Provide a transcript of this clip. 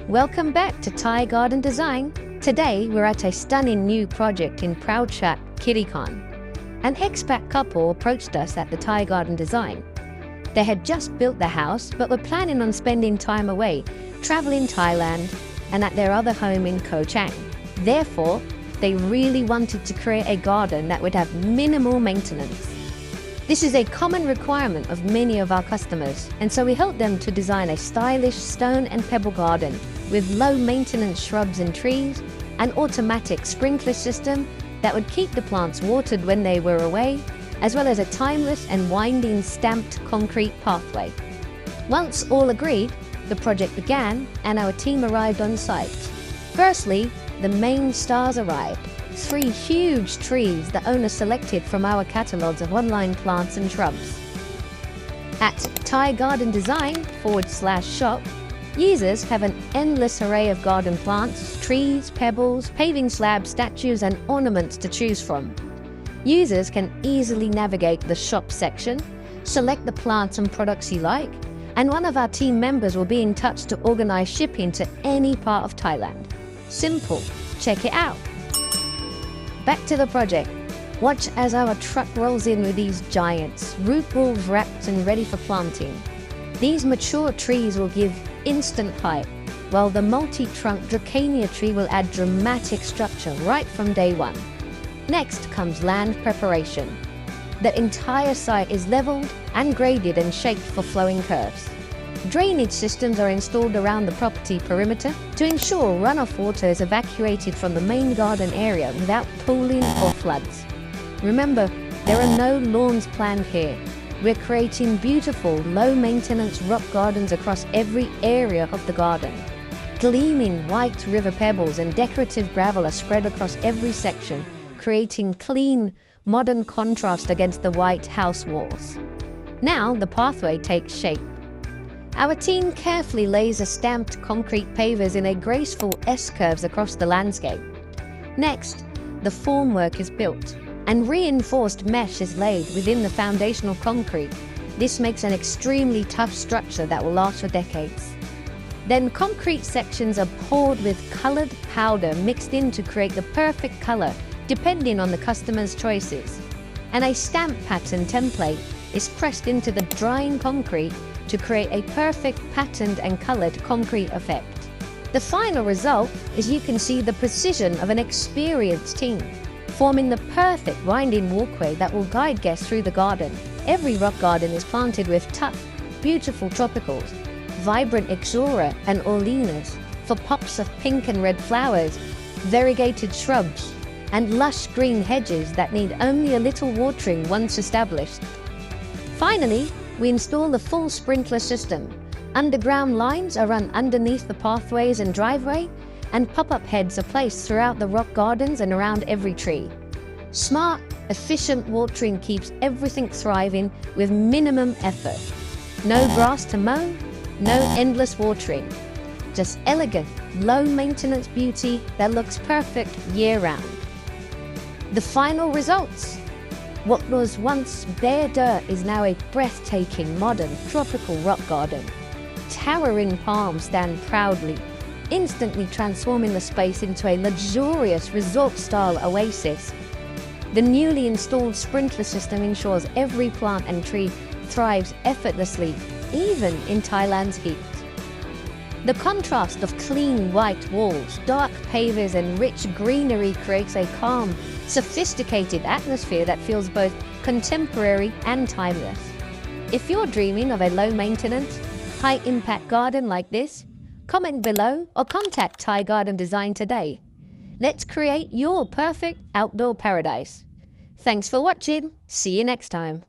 Welcome back to Thai Garden Design. Today we're at a stunning new project in Prauchuap Khiri Kahn. An expat couple approached us at the Thai Garden Design. They had just built the house but were planning on spending time away, traveling Thailand and at their other home in Koh Chang. Therefore, they really wanted to create a garden that would have minimal maintenance. This is a common requirement of many of our customers, and so we helped them to design a stylish stone and pebble garden with low-maintenance shrubs and trees, an automatic sprinkler system that would keep the plants watered when they were away, as well as a timeless and winding stamped concrete pathway. Once all agreed, the project began and our team arrived on site. Firstly, the main stars arrived. 3 huge trees the owner selected from our catalogues of online plants and shrubs. At Thai Garden Design/shop, users have an endless array of garden plants, trees, pebbles, paving slabs, statues and ornaments to choose from. Users can easily navigate the shop section, select the plants and products you like, and one of our team members will be in touch to organize shipping to any part of Thailand. Simple. Check it out. Back to the project. Watch as our truck rolls in with these giants, root balls wrapped and ready for planting. These mature trees will give instant height, while the multi-trunk Dracaena tree will add dramatic structure right from day one. Next comes land preparation. The entire site is leveled and graded and shaped for flowing curves. Drainage systems are installed around the property perimeter to ensure runoff water is evacuated from the main garden area without pooling or floods. Remember, there are no lawns planned here. We're creating beautiful, low-maintenance rock gardens across every area of the garden. Gleaming white river pebbles and decorative gravel are spread across every section, creating clean, modern contrast against the white house walls. Now the pathway takes shape. Our team carefully lays a stamped concrete pavers in a graceful S-curves across the landscape. Next, the formwork is built, and reinforced mesh is laid within the foundational concrete. This makes an extremely tough structure that will last for decades. Then concrete sections are poured with colored powder mixed in to create the perfect color, depending on the customer's choices. And a stamp pattern template is pressed into the drying concrete to create a perfect patterned and colored concrete effect. The final result is you can see the precision of an experienced team, forming the perfect winding walkway that will guide guests through the garden. Every rock garden is planted with tough, beautiful tropicals, vibrant Ixora and Orlinas for pops of pink and red flowers, variegated shrubs, and lush green hedges that need only a little watering once established. Finally, we install the full sprinkler system. Underground lines are run underneath the pathways and driveway, and pop-up heads are placed throughout the rock gardens and around every tree. Smart, efficient watering keeps everything thriving with minimum effort. No grass to mow, no endless watering. Just elegant, low-maintenance beauty that looks perfect year-round. The final results. What was once bare dirt is now a breathtaking, modern, tropical rock garden. Towering palms stand proudly, instantly transforming the space into a luxurious resort-style oasis. The newly installed sprinkler system ensures every plant and tree thrives effortlessly, even in Thailand's heat. The contrast of clean white walls, dark pavers and rich greenery creates a calm, sophisticated atmosphere that feels both contemporary and timeless. If you're dreaming of a low-maintenance, high-impact garden like this, comment below or contact Thai Garden Design today. Let's create your perfect outdoor paradise. Thanks for watching. See you next time.